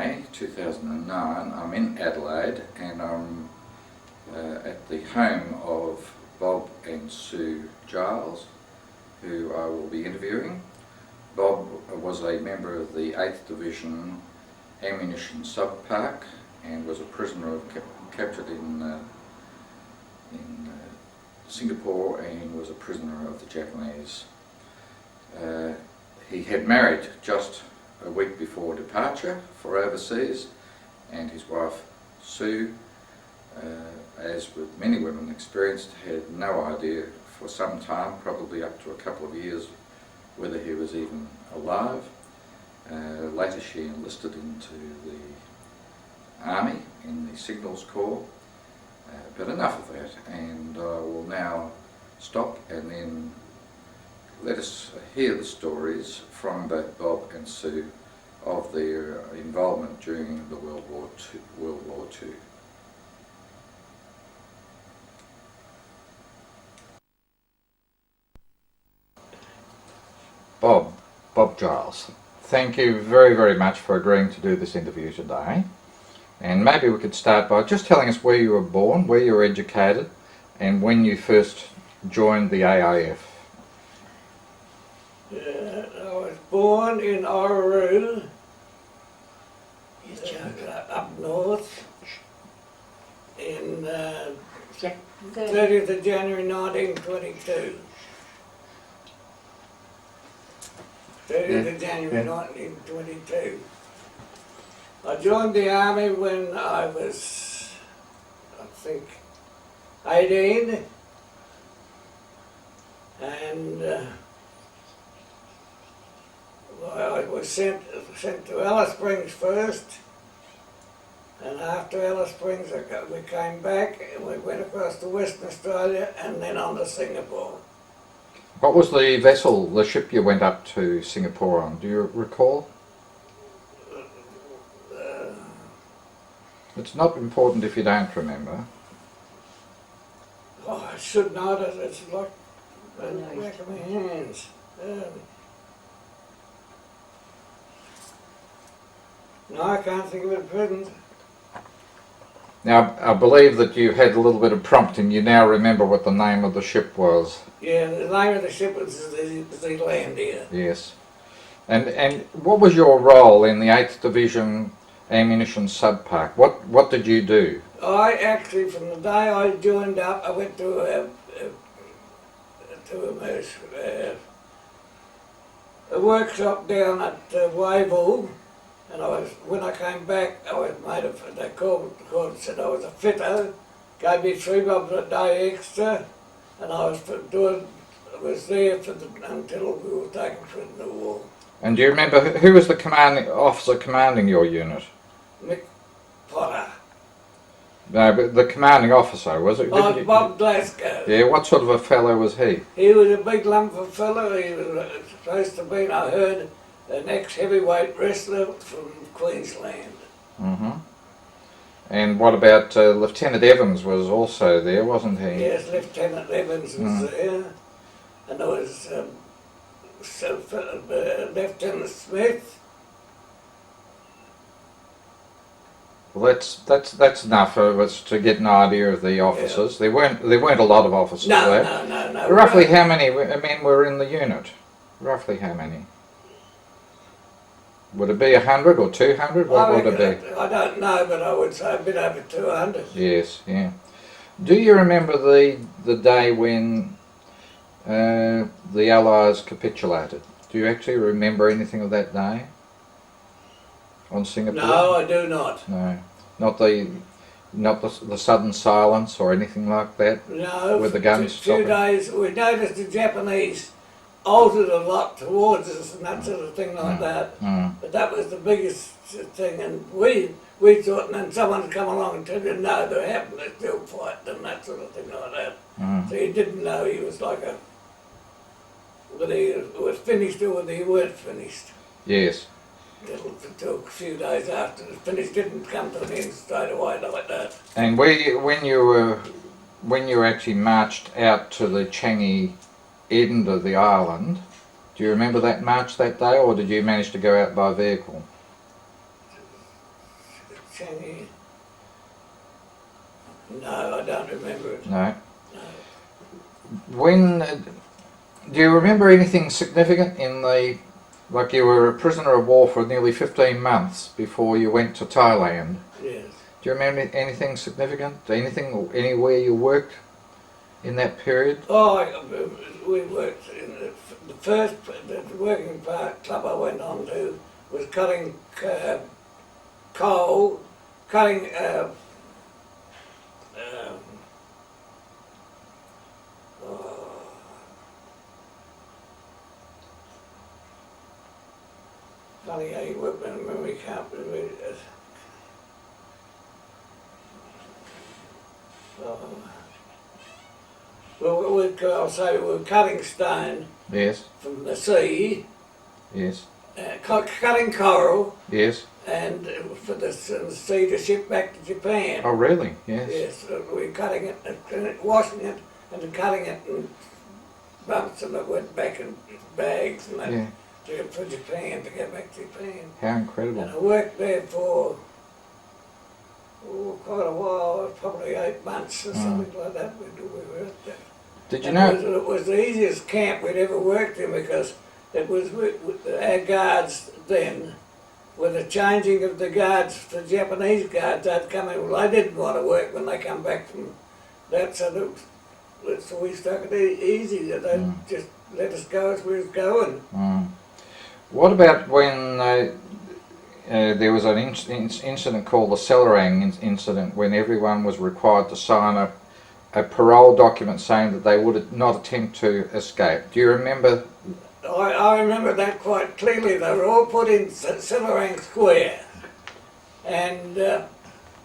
May 2009. I'm in Adelaide and I'm at the home of Bob and Sue Giles, who I will be interviewing. Bob was a member of the 8th Division Ammunition Sub-Park and was a prisoner captured in Singapore and was a prisoner of the Japanese. He had married just a week before departure for overseas, and his wife Sue, as with many women experienced, had no idea for some time, probably up to a couple of years, whether he was even alive. Later she enlisted into the army in the Signals Corps, but enough of that, and I will now stop and then let us hear the stories from both Bob and Sue of their involvement during the World War II. Bob Giles, thank you very, very much for agreeing to do this interview today. And maybe we could start by just telling us where you were born, where you were educated, and when you first joined the AIF. I was born in Orroo, up north, in 30th of January 1922. 30th of January 1922. I joined the army when I was, I think, 18, and I was sent to Alice Springs first, and after Alice Springs we came back and we went across to Western Australia and then on to Singapore. What was the vessel, the ship you went up to Singapore on? Do you recall? It's not important if you don't remember. Oh, I should know that. It's like the back of my hands. No, I can't think of it at present. Now, I believe that you had a little bit of prompting. You now remember what the name of the ship was. Yeah, the name of the ship was the Zealandia. Yes. And what was your role in the 8th Division Ammunition Sub-Park? What did you do? I actually, from the day I joined up, I went to a workshop down at Wavell, and when I came back, I was made of, they said I was a fitter, gave me $3 a day extra, and I was there until we were taken for the war. And do you remember who was the commanding officer commanding your unit? Mick Potter. No, but the commanding officer, was it? Bob Glasgow. Yeah, what sort of a fellow was he? He was a big lump of fellow. He was supposed to be, I heard, an ex-heavyweight wrestler from Queensland. Mm-hmm. And what about Lieutenant Evans was also there, wasn't he? Yes, Lieutenant Evans was there. And there was Lieutenant Smith. Well, that's enough of us to get an idea of the officers. Yeah. There weren't a lot of officers. No. Roughly how many men were in the unit? Roughly how many? Would it be 100 or 200? What would it be? I don't know, but I would say a bit over 200. Yes, yeah. Do you remember the day when the Allies capitulated? Do you actually remember anything of that day on Singapore? No, I do not. No, not the sudden silence or anything like that. No, with the guns stopping. 2 days we noticed the Japanese altered a lot towards us and that sort of thing like that. But that was the biggest thing, and we thought, and then someone would come along and tell you, no, they haven't, they're still fighting and that sort of thing like that. So you didn't know he was like whether he was finished or whether he weren't finished. Yes. Until a few days after the finish didn't come to an end straight away like that. And when you actually marched out to the Changi end of the island, do you remember that march that day, or did you manage to go out by vehicle? Changi. No, I don't remember it. No. No. When do you remember anything significant in the, like you were a prisoner of war for nearly 15 months before you went to Thailand? Yes. Do you remember anything significant? Anything, anywhere you worked in that period? Oh, we worked in the first the working part club I went on to was cutting coal, cutting funny how you work when memory can't remember it. Well, I'll say we were cutting stone Yes. from the sea, Yes. cutting coral, Yes. and for the sea to ship back to Japan. Oh, really? Yes. Yes, we were cutting it, and washing it, and cutting it in bumps, and it went back in bags, and that, Yeah. for Japan, to get back to Japan. How incredible. And I worked there for quite a while, probably 8 months or something like that. We worked there. Did you And know? it was the easiest camp we'd ever worked in, because it was our guards then, with the changing of the guards, the Japanese guards, they'd come in. Well, they didn't want to work when they come back from that, so we stuck it easy. That they just let us go as we was going. What about when there was an incident called the Celerang incident, when everyone was required to sign a parole document saying that they would not attempt to escape? Do you remember? I remember that quite clearly. They were all put in Celerang Square, and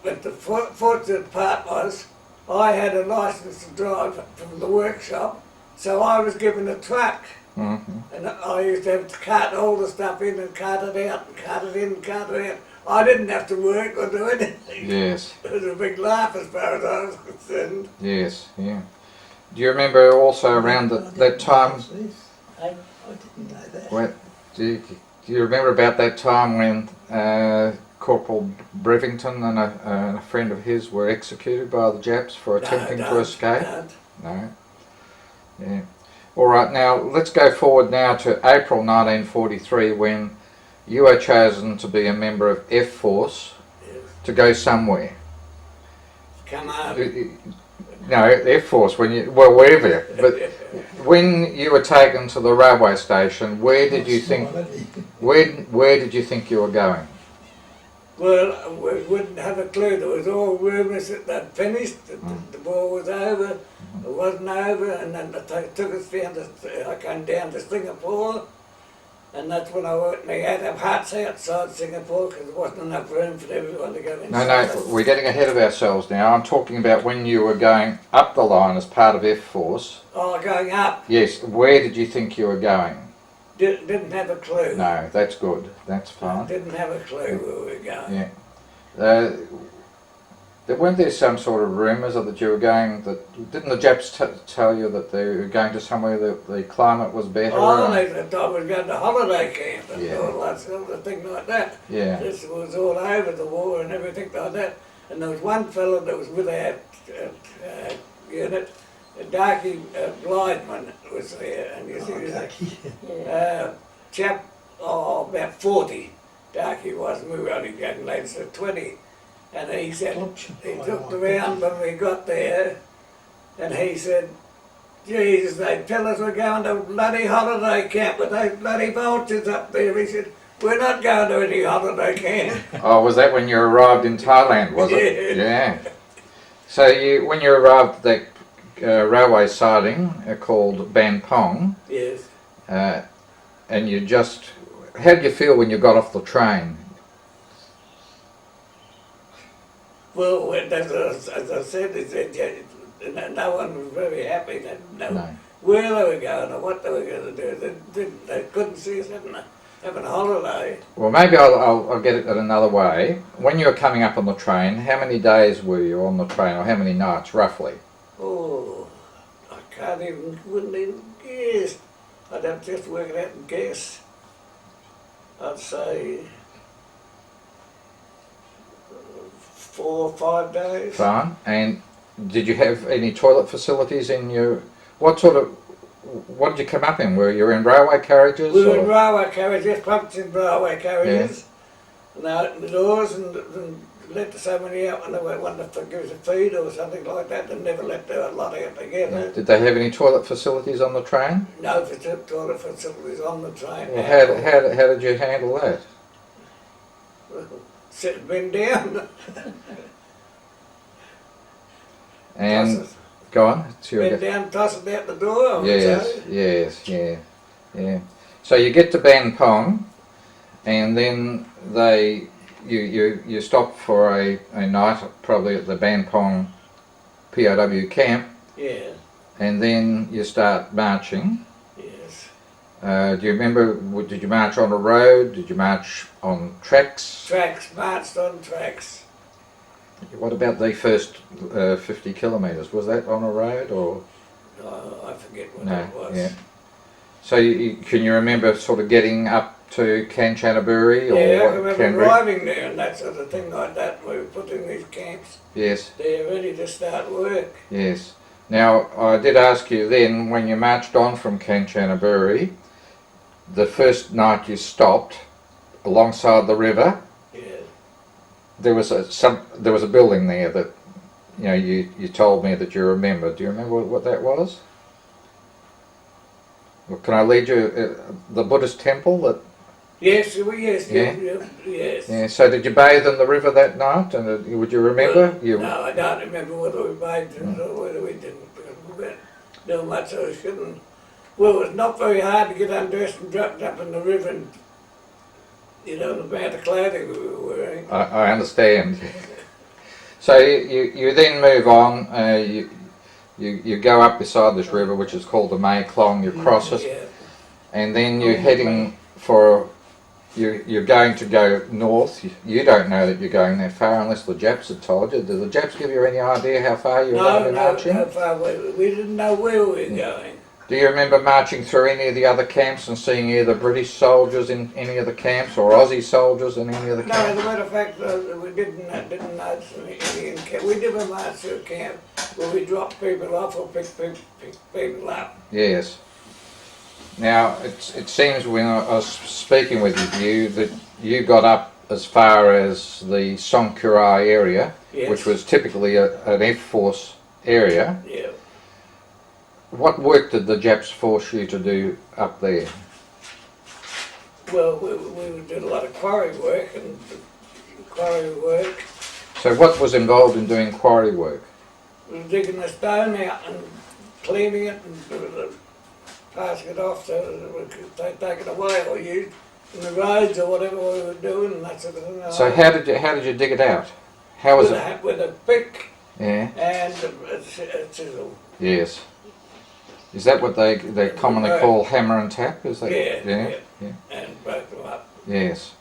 but the fortunate part was I had a license to drive from the workshop, so I was given a truck. And I used to have to cart all the stuff in and cart it out and cart it in and cart it out. I didn't have to work or do anything. Yes. It was a big laugh as far as I was concerned. Yes, yeah. Do you remember also around that time? I didn't know that. What, do you remember about that time when Corporal Brevington and a friend of his were executed by the Japs for attempting to escape? No. Yeah. All right. Now let's go forward now to April 1943, when you were chosen to be a member of F Force to go somewhere. Come on. No, F Force. Wherever. But when you were taken to the railway station, where did you think? Where did you think you were going? Well, we wouldn't have a clue. There was all rumours that they'd finished, that the war was over. It wasn't over, and then they took us down to, I came down to Singapore, and that's when they had to have huts outside Singapore because there wasn't enough room for everyone to go inside. No, we're getting ahead of ourselves now. I'm talking about when you were going up the line as part of F Force. Oh, going up. Yes, where did you think you were going? Didn't have a clue. No, that's good. That's fine. Didn't have a clue where we were going. Yeah. Weren't there some sort of rumours that you were going, didn't the Japs tell you that they were going to somewhere that the climate was better? Oh, they thought I was going to holiday camp and Yeah. all that sort of thing like that. Yeah. This was all over the war and everything like that. And there was one fellow that was with our unit, Darky Blydeman was there, and you see, he was a chap, about 40. Darky was, we were only young lads, so 20. And he said, he looked around when we got there, and he said, Jesus, they tell us we're going to bloody holiday camp with those bloody vultures up there. He said, we're not going to any holiday camp. Oh, was that when you arrived in Thailand, was it? Yeah. So when you arrived at that railway siding called Ban Pong, Yes. and you just, how did you feel when you got off the train? Well, as I said, no one was very happy. They didn't know where they were going or what they were going to do. They couldn't see us having a holiday. Well, maybe I'll get it another way. When you were coming up on the train, how many days were you on the train, or how many nights, roughly? Oh, wouldn't even guess. I'd have to just work it out and guess. I'd say 4 or 5 days. Fine. And did you have any toilet facilities in your... What did you come up in? Were you in railway carriages? We were or? in railway carriages, pumped in railway carriages, and they opened the doors and let so many out when they wanted to give us a feed or something like that. They never let a lot out together. Did they have any toilet facilities on the train? No toilet facilities on the train. Well, how did you handle that? Sit been down. And Toss go on. It's it, your been down, toss it out the door. I would yes, say. yes, yeah. So you get to Ban Pong, and then you stop for a night, probably at the Ban Pong POW camp, Yeah. and then you start marching. Yes. Do you remember, did you march on a road? Did you march on tracks? Tracks, marched on tracks. What about the first 50 kilometres? Was that on a road or? I forget what No, it was. yeah. So can you remember sort of getting up to Kanchanaburi or Yeah, I remember Canberra? arriving there and that sort of thing like that. We were put in these camps. Yes, They're ready to start work. yes. Now, I did ask you then, when you marched on from Kanchanaburi, the first night you stopped alongside the river, Yeah. there was a building there that, you told me that you remember. Do you remember what that was? Well, can I lead you, the Buddhist temple that... Yes, Yeah. yes. Yeah, so did you bathe in the river that night, and would you remember? Well, no, I don't remember whether we bathed in it or whether we didn't, because we weren't doing much, so we shouldn't. Well, it was not very hard to get undressed and dropped up in the river and, the amount of clothing we were wearing. I understand. So you then move on, you go up beside this river, which is called the Mae Klong, you cross it, Yeah. and then you're heading for... You're going to go north. You don't know that you're going that far unless the Japs had told you. Did the Japs give you any idea how far you were going to be marching? No, far away. We didn't know where we were going. Do you remember marching through any of the other camps and seeing either British soldiers in any of the camps or Aussie soldiers in any of the No, camps? as a matter of fact, we didn't notice any Indian camp. We never marched through a camp where we dropped people off or picked people up. Yes. Now, it seems when I was speaking with you that you got up as far as the Songkurai area, Yes. which was typically an F Force area. Yeah. What work did the Japs force you to do up there? Well, we did a lot of quarry work and So what was involved in doing quarry work? We were digging the stone out and cleaning it and passing it off so that we could take it away or use in the roads or whatever we were doing and that sort of thing. So how did you dig it out? How was it? With a pick Yeah. and a chisel. Yes. Is that what they commonly Right. call hammer and tap? Is that? Yeah. Yeah. And broke them up. Yes.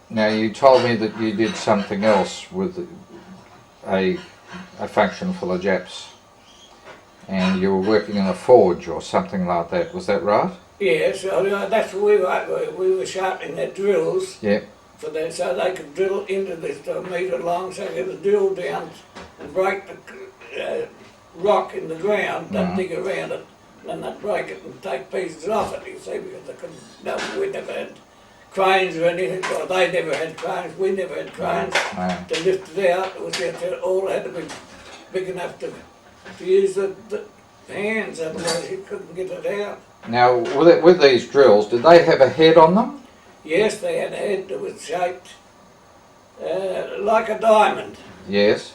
Now you told me that you did something else with a function for the Japs, and you were working in a forge or something like that. Was that right? Yes, that's what we were sharpening their drills Yeah. for that, so they could drill into this a metre long, so they could drill down and break the rock in the ground, they'd dig around it, and they'd break it and take pieces off it, you see, because they couldn't, we never had cranes or anything, well, they never had cranes, we never had cranes No. to lift it out. It was all had to be big enough to use the hands, otherwise you couldn't get it out. Now with these drills, did they have a head on them? Yes, they had a head that was shaped like a diamond. Yes.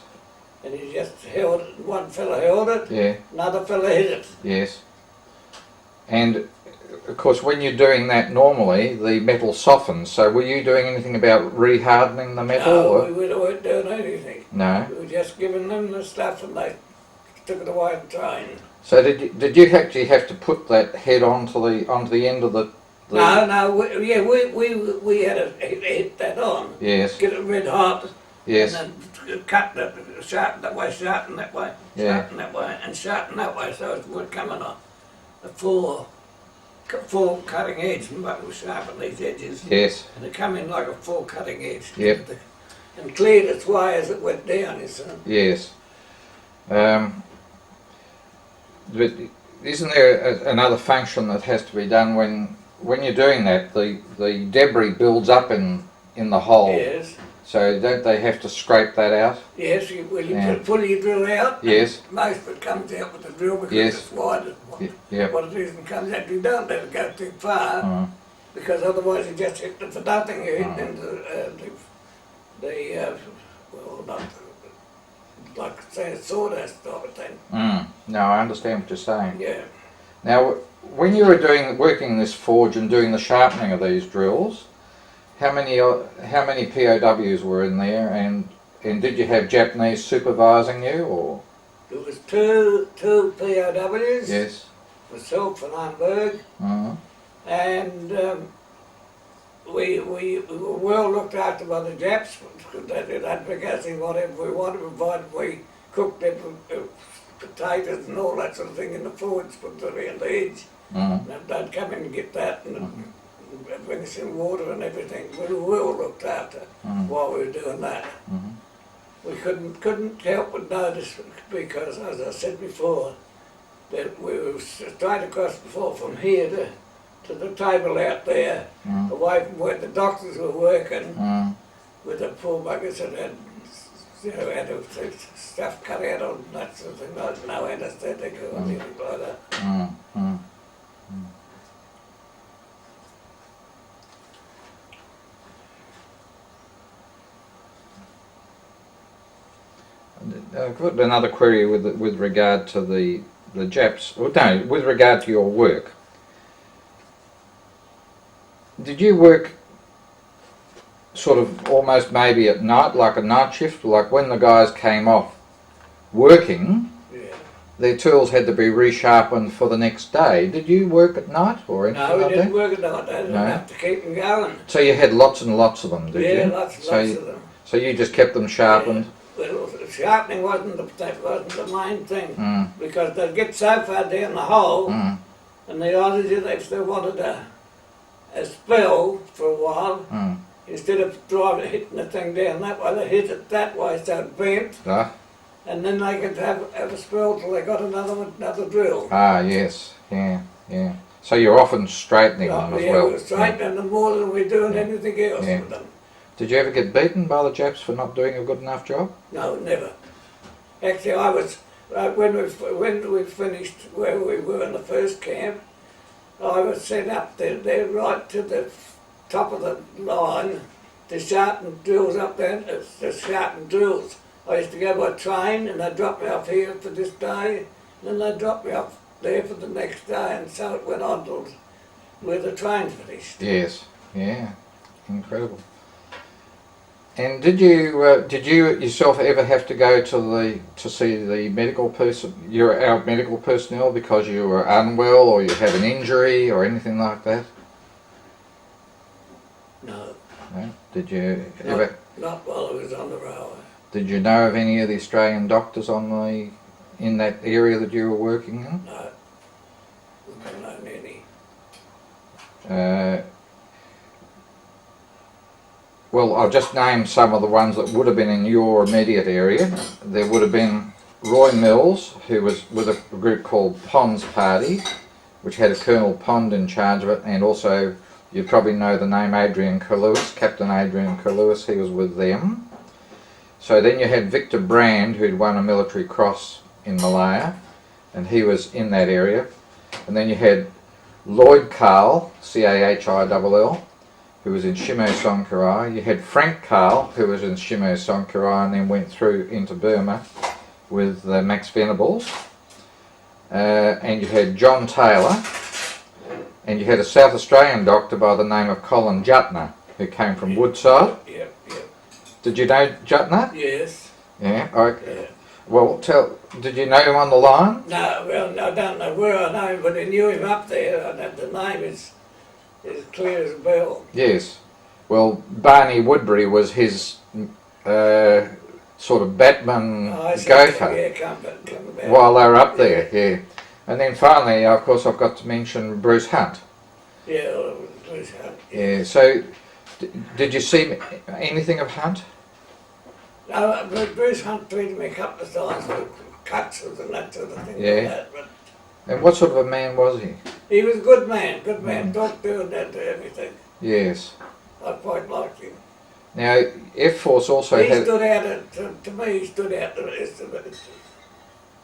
And he just held it, one fella held it, Yeah. another fella hit it. Yes. And of course, when you're doing that normally, the metal softens. So were you doing anything about rehardening the metal? No, or? we weren't doing anything. No. We were just giving them the stuff and they took it away and trained. So did you actually have to put that head onto the end of the No, we had to hit that on. Yes. Get it red hot. Yes. And then cut that, sharpen that way, sharpen that way, Yeah. sharpen that way, and sharpen that way, so it would come on a full cutting edge, but we sharpen these edges. Yes. And they come in like a full cutting edge. Yep. and cleared its way as it went down, you see. Yes. But isn't there another function that has to be done when you're doing that? The debris builds up in the hole. Yes. So don't they have to scrape that out? Yes, you pull your drill out. Yes. Most of it comes out with the drill because Yes. it's wide. Yeah. What it is and comes out. You don't let it go too far because otherwise you just hit it for nothing. You hit into well, not like say a sawdust type of thing. No, I understand what you're saying. Yeah. Now, when you were working in this forge and doing the sharpening of these drills, how many POWs were in there, and did you have Japanese supervising you, or? There was two POWs. Yes. Myself and Unberg, and we were well looked after by the Japs. They did advocacy whatever we wanted, provided we cooked their potatoes and all that sort of thing in the forge, put it around the edge. And they'd come in and get that and bring us in water and everything. We were well looked after while we were doing that. We couldn't help but notice because, as I said before, that we were straight across the floor from here to the table out there, away from where the doctors were working, with the poor buggers that had, had stuff cut out on that sort of thing, no anesthetic or anything like that. I've got another query with regard to the Japs. Well, no, with regard to your work. Did you work sort of almost maybe at night, like a night shift, like when the guys came off working, their tools had to be resharpened for the next day? Did you work at night or anything No, we like didn't that? work at night. They didn't have to keep them going. So you had lots and lots of them, did you? Yeah, lots and lots of them. So you just kept them sharpened? Well, sharpening wasn't the main thing because they'd get so far down the hole and the others, if they wanted a spell for a while, instead of hitting the thing down that way, they hit it that way so it bent, and then they could have a spell till they got another drill. Ah, yes, yeah. So you're often straightening them as well. Yeah, we were straightening them more than we're doing anything else with them. Did you ever get beaten by the Japs for not doing a good enough job? No, never. Actually, I was when we finished where we were in the first camp, I was sent up there right to the top of the line to sharpen drills up there, to sharpen drills. I used to go by train and they'd drop me off here for this day, and then they'd drop me off there for the next day, and so it went on till where the train finished. Yes, yeah, incredible. And did you yourself ever have to go to see the medical person, our medical personnel, because you were unwell or you had an injury or anything like that? No. No? Did you ever? Not while I was on the railway. Did you know of any of the Australian doctors in that area that you were working in? No. We don't know any. Well, I'll just name some of the ones that would have been in your immediate area. There would have been Roy Mills, who was with a group called Pond's Party, which had a Colonel Pond in charge of it, and also you probably know the name Adrian Curlewis, Captain Adrian Curlewis, he was with them. So then you had Victor Brand, who'd won a military cross in Malaya, and he was in that area. And then you had Lloyd Carl, C-A-H-I-L-L, who was in Shimo Songkrai. You had Frank Carl, who was in Shimo Songkrai and then went through into Burma with Max Venables. And you had John Taylor, and you had a South Australian doctor by the name of Colin Jutner, who came from Woodside. Yep. Did you know Jutner? Yes. Yeah, okay. Well, did you know him on the line? No, well, I don't know where I know him, but I knew him up there. I know the name is as clear as a bell. Yes. Well, Barney Woodbury was his sort of Batman gopher while they were up there, yeah. And then finally, of course, I've got to mention Bruce Hunt. Yeah, Bruce Hunt. Yeah, so did you see anything of Hunt? But Bruce Hunt treated me a couple of times for cuts and that sort of thing Yeah. like that. But And what sort of a man was he? he was a good man, talked to and that to everything. Yes. I quite liked him. Now, Air Force also He had... stood out, to me, he stood out the rest of it.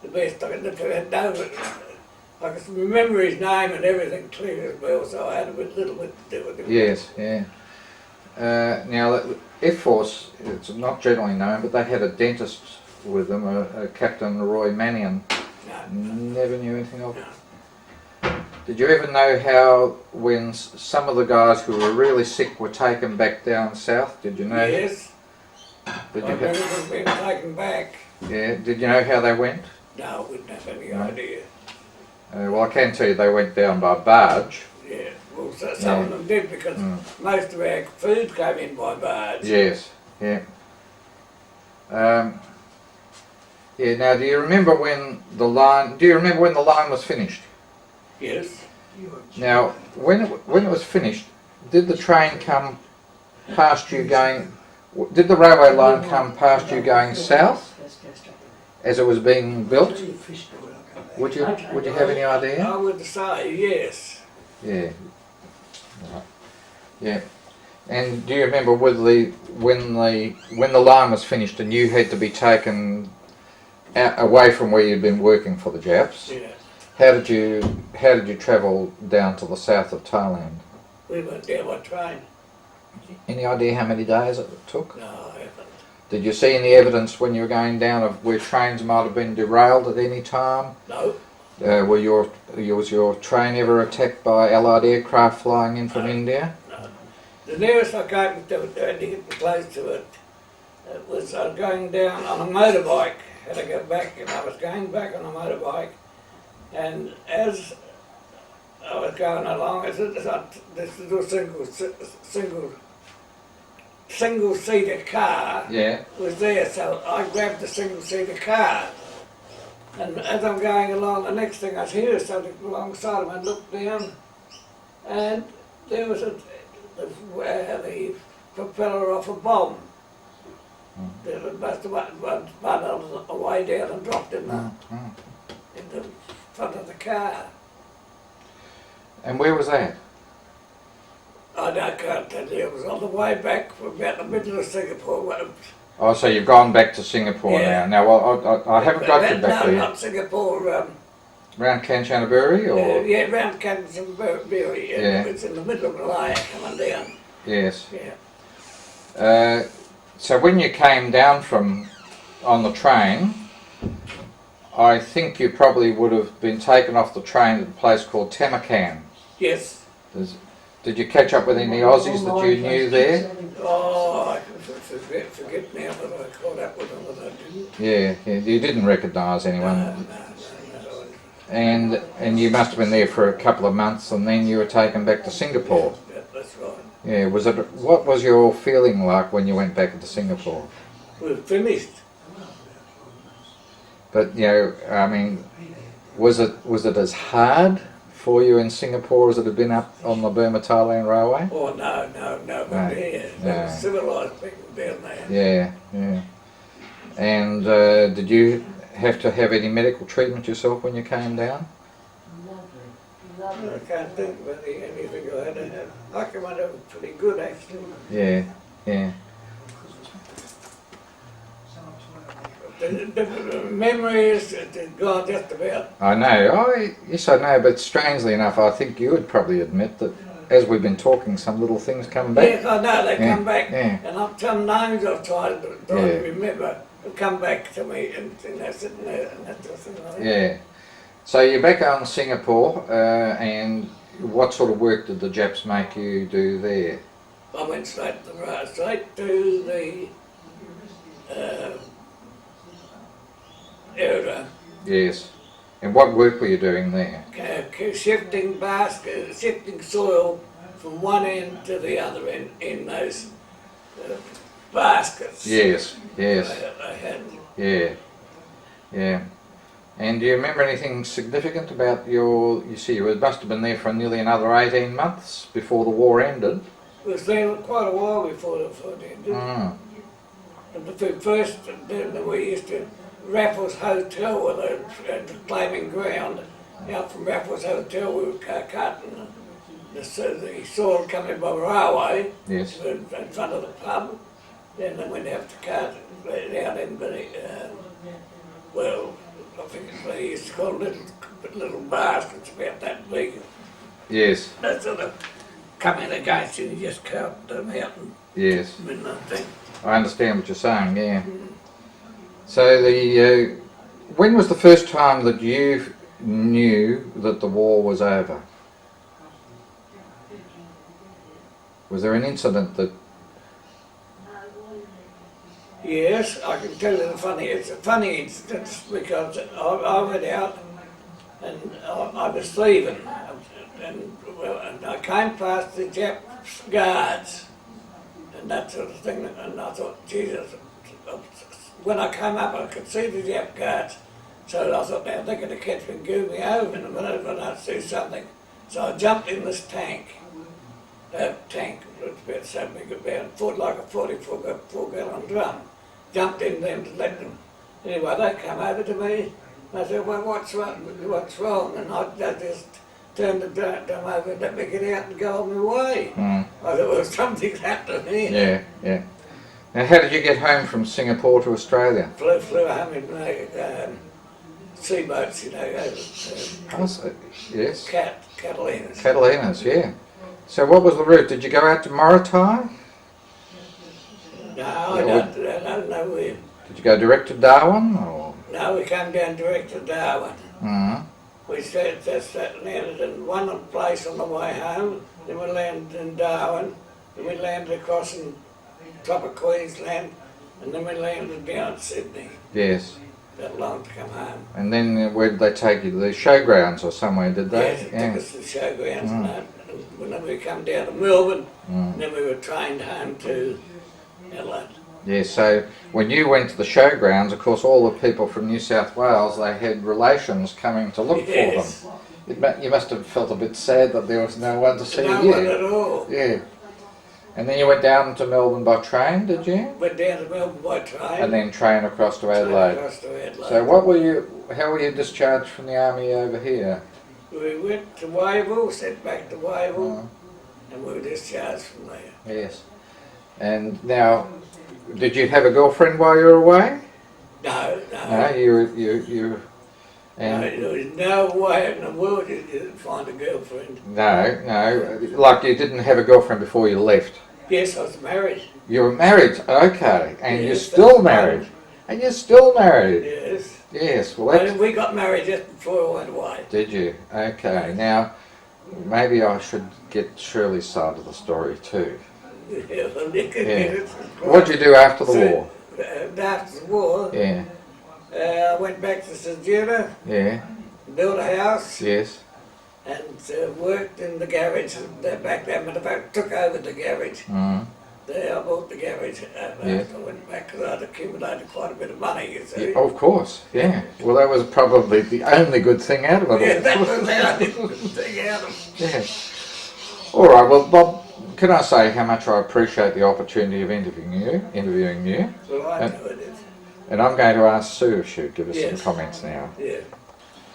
The best I could know. I could remember his name and everything clear as well, so I had a little bit to do with him. Yes, yeah. Now, Air Force, it's not generally known, but they had a dentist with them, a Captain Roy Mannion. No. Never knew anything of it. No. Did you ever know how, when some of the guys who were really sick were taken back down south? Did you know? Yes. Did I you remember them being taken back. yeah. Did you know how they went? No, I wouldn't have any No. idea. Well, I can tell you they went down by barge. Yeah, well, some of them did because most of our food came in by barge. Yes, yeah. Yeah. Now, do you remember when the line? Do you remember when the line was finished? Yes. Now, when it was finished, did the train come past you going? Did the railway line come past you going south as it was being built? Would you have any idea? I would say yes. Yeah. Right. Yeah. And do you remember with when the line was finished and you had to be taken out, away from where you'd been working for the Japs? Yeah. How did you travel down to the south of Thailand? We went down by train. Any idea how many days it took? No, I haven't. Did you see any evidence when you were going down of where trains might have been derailed at any time? No. Was your train ever attacked by Allied aircraft flying in from India? No. The nearest I came to get close to it, was going down on a motorbike. Had to go back, and I was going back on a motorbike, and as I was going along, this little single-seater car Yeah. was there, so I grabbed the single-seater car. And as I'm going along, the next thing I hear something alongside of me, I looked down, and there was the propeller off a bomb. It must have run away down and dropped in the front of the car. And where was that? I can't tell you, it was on the way back from about the middle of Singapore. Oh, so you've gone back to Singapore Yeah. now. Now, I haven't got you back No, there. not Singapore. Round Kanchanaburi, or? Yeah, round Canterbury. Yeah. It's in the middle of Malaya coming down. Yes. Yeah. So when you came down on the train, I think you probably would have been taken off the train at a place called Tamakan. Yes. Did you catch up with any Aussies that you knew there? Oh, I forget now that I caught up with them, but I didn't. Yeah, you didn't recognise anyone. No. And you must have been there for a couple of months, and then you were taken back to Singapore. Yeah, that's right. Yeah, what was your feeling like when you went back to Singapore? We're finished. But I mean, was it as hard for you in Singapore as it had been up on the Burma-Thailand Railway? Oh no, No, there no. were civilised people down there. Yeah. And did you have to have any medical treatment yourself when you came down? I can't think about anything I had to have. I came out of it pretty good actually. Yeah. The memory is gone just about. I know. Yes, I know. But strangely enough, I think you would probably admit that as we've been talking, some little things come back. Yes, I know, they come back. Yeah. And some names I've tried to remember have come back to me and they're sitting there and that sort of thing like that. Yeah. So you're back on Singapore, and what sort of work did the Japs make you do there? I went straight to the area. Yes. And what work were you doing there? Shifting soil from one end to the other end in those baskets. Yes. I had. Yeah. And do you remember anything significant about you must have been there for nearly another 18 months before the war ended. It was there quite a while before it ended. The first, then we used to, Raffles Hotel with a claiming ground. Out from Raffles Hotel we were cutting the soil coming by railway Yes. in front of the pub. Then we'd have to cut it out in well, I think they used to call little baskets about that big. Yes. That sort of come in against you and you just cut them out and Yes. and nothing. I understand what you're saying, yeah. So when was the first time that you knew that the war was over? Was there an incident that... Yes, I can tell you it's a funny incident because I went out and I was leaving and I came past the Jap guards and that sort of thing, and I thought, Jesus, when I came up I could see the Jap guards, so I thought, now they're going to catch me and go me over in a minute when I see something. So I jumped in this tank, it's about so big, about like a 44-gallon drum. Jumped in there to let them. Anyway, they come over to me. I said, well, what's wrong? And I just turned the drum over and let me get out and go on my way. I thought, well, something's happened here. Yeah, yeah. Now, how did you get home from Singapore to Australia? Flew home in seaboats, Yes. Catalinas. Catalinas, yeah. So what was the route? Did you go out to Morotai? No, I don't know where. Did you go direct to Darwin? Or? No, we came down direct to Darwin. Mm. We landed in one place on the way home, then we landed in Darwin, then we landed across in top of Queensland, and then we landed down in Sydney. Yes. That long to come home. And then where did they take you? To the showgrounds or somewhere, did they? Yes, it took us to the showgrounds and that. And then we come down to Melbourne, and then we were trained home to Adelaide. Yeah, so when you went to the showgrounds, of course, all the people from New South Wales, they had relations coming to look Yes. for them. You must have felt a bit sad that there was no one to see No you. one at all. Yeah. And then you went down to Melbourne by train, did you? Went down to Melbourne by train. And then train across to Adelaide. Across to Adelaide. So how were you discharged from the army over here? We went to Wavell, sent back to Wavell, and we were discharged from there. Yes. And now, did you have a girlfriend while you were away? No. No, you and No, there was no way in the world you could find a girlfriend. no, like you didn't have a girlfriend before you left. Yes, I was married. You were married, okay, and you're Yes, still that's married. right. And you're still married. Yes. Yes, well that's... We got married just before I went away. Did you? Okay, now maybe I should get Shirley's side of the story too. Yeah, well, you could Yeah. get it. What did you do after the war? After the war, Yeah, I went back to Sajura, yeah, built a house, yes. and worked in the garage back there. But I took over the garage. Mm. I bought the garage after Yes. I went back because I'd accumulated quite a bit of money, you see. Yeah, of course, yeah. Well, that was probably the only good thing out of it all. Yeah, that was the only good thing out of it. Yeah. All right. Well, Bob, can I say how much I appreciate the opportunity of interviewing you? Well, I know it is. And I'm going to ask Sue if she'd give us Yes. some comments now. Yeah.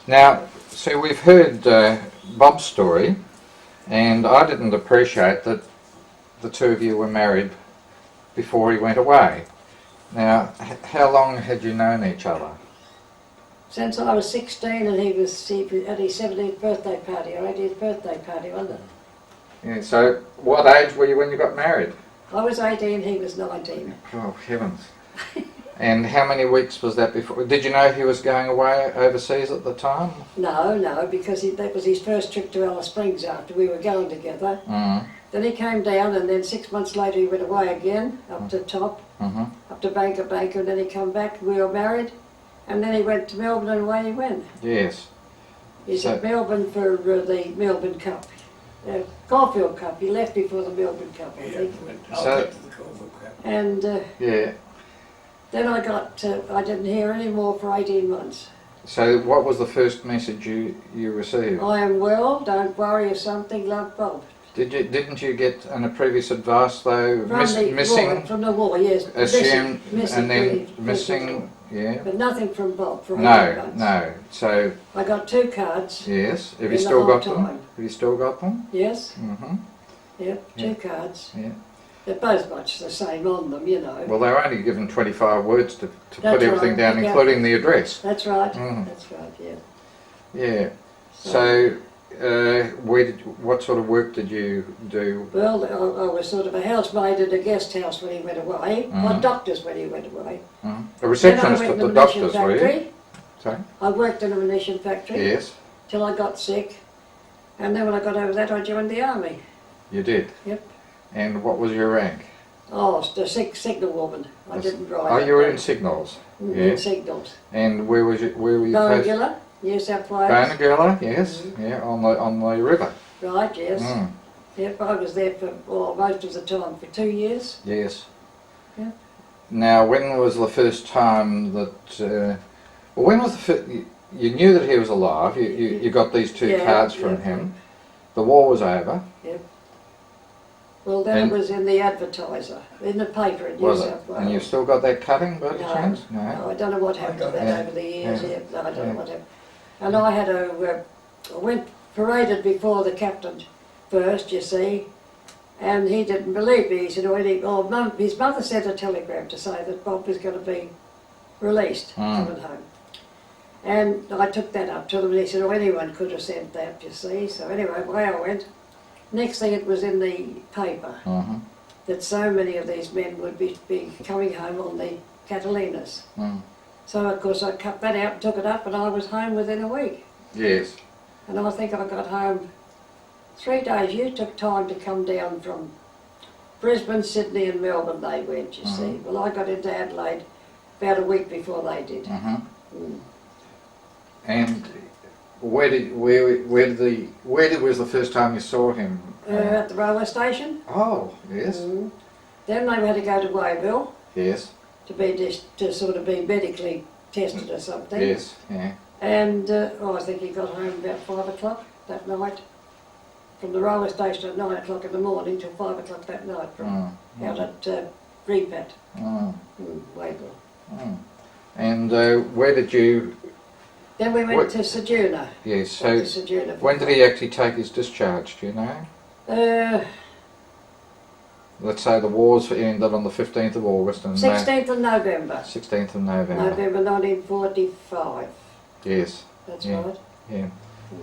Now, Sue, we've heard Bob's story, and I didn't appreciate that the two of you were married before he went away. Now, how long had you known each other? Since I was 16 and he was at his 17th birthday party, or 18th birthday party, wasn't it? Yeah, so, what age were you when you got married? I was 18, he was 19. Oh, heavens. And how many weeks was that before? Did you know he was going away overseas at the time? No, because that was his first trip to Alice Springs after we were going together. Mm. Then he came down, and then 6 months later he went away again, up to top, Mm-hmm. up to Banker, and then he come back, we were married, and then he went to Melbourne, and away he went. Yes. He's So- at Melbourne for the Melbourne Cup. Caulfield Cup, he left before the Melbourne Cup, I think. I'll So- get to the Caulfield Cup. And Yeah. then I didn't hear any more for 18 months. So what was the first message you received? I am well, don't worry, or something, love Bob. Didn't you get in a previous advice though, From missing, from the war, yes. assumed, missing, and then really, missing, yeah? but nothing from Bob for 18 No, months. no. So, I got 2 cards. yes. Have In you the still whole got them? time. Have you still got them? Yes, Mm-hmm. yep, Yeah. 2 cards. Yeah. They're both much the same on them, you know. Well, they were only given 25 words to put That's everything right, down, yeah. including the address. That's right, Mm. that's right, yeah. Yeah. So, what sort of work did you do? Well, I was sort of a housemaid at a guest house when he went away, Mhm. or doctors when he went away. Mm. A Then receptionist I went at in the munition doctor's, were you? factory. Sorry? I worked in a munition factory Yes, till I got sick, and then when I got over that I joined the army. you did. Yep. And what was your rank? Oh, the signal woman. I didn't drive. Oh, that you were day. in signals. In Yeah. signals. And where were you posted? Barangilla, New South Wales. Barangilla, yes. Yeah, on the river. Right, yes. Mm. Yep, I was there for most of the time, for 2 years. Yes. Yeah. Now, when was the first time that? Well, when was the first? You knew that he was alive. You got these 2 Yeah, cards from yeah. him. The war was over. Well, then And- it was in the Advertiser, in the paper in New Was it? South Wales. And you've still got that cutting, by any No, chance? No, I don't know what happened to that Yeah. over the years. Yeah. Yeah. No, I don't Yeah. know what happened. And I had I went paraded before the captain first, you see, and he didn't believe me. He said, his mother sent a telegram to say that Bob was going to be released, coming home. And I took that up to them, and he said, anyone could have sent that, you see. So anyway, away I went. Next thing it was in the paper Mm-hmm. that so many of these men would be coming home on the Catalinas. Mm. So of course I cut that out and took it up, and I was home within a week. Yes. And I think I got home 3 days. You took time to come down from Brisbane, Sydney and Melbourne they went, you see. Well, I got into Adelaide about a week before they did. Mm-hmm. Mm. And where was the first time you saw him? At the railway station. Oh, yes. Mm. Then they had to go to Wayville Yes. to sort of be medically tested or something. Yes. Yeah. And I think he got home about 5 o'clock that night. From the railway station at 9 o'clock in the morning till 5 o'clock that night from out at Repat, Wayville. Mm. And where did you? Then we went to Sojourner. Yes. So Went to Sojourner for when did he actually take his discharge? Do you know? Let's say the wars ended on the 15th of August and 16th of November. 16th of November. November 1945. Yes. That's Yeah. right. Yeah.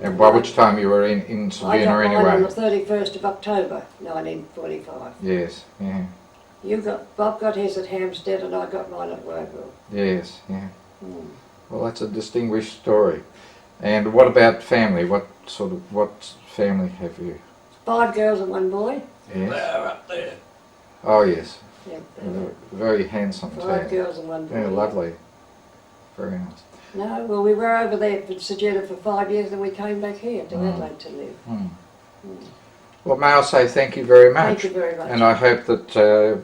And by which time you were in I got Sojourner mine anyway? on the 31st of October 1945. Yes. Yeah. Bob got his at Hampstead and I got mine at Wayville. Yes. Yeah. Mm. Well, that's a distinguished story. And what about family? What family have you? 5 girls and 1 boy. Yes. They're up there. Oh yes. Yep. Very handsome 5 too. girls and 1 boy. Yeah, lovely. Very nice. No, well, we were over there for Sojourner for 5 years, then we came back here to Mm. Adelaide to live. Mm. Well, may I say thank you very much. Thank you very much. And I hope that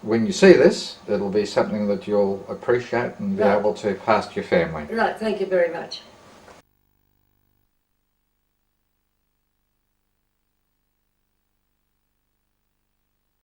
when you see this, it'll be something that you'll appreciate and be Right. able to pass to your family. Right, thank you very much.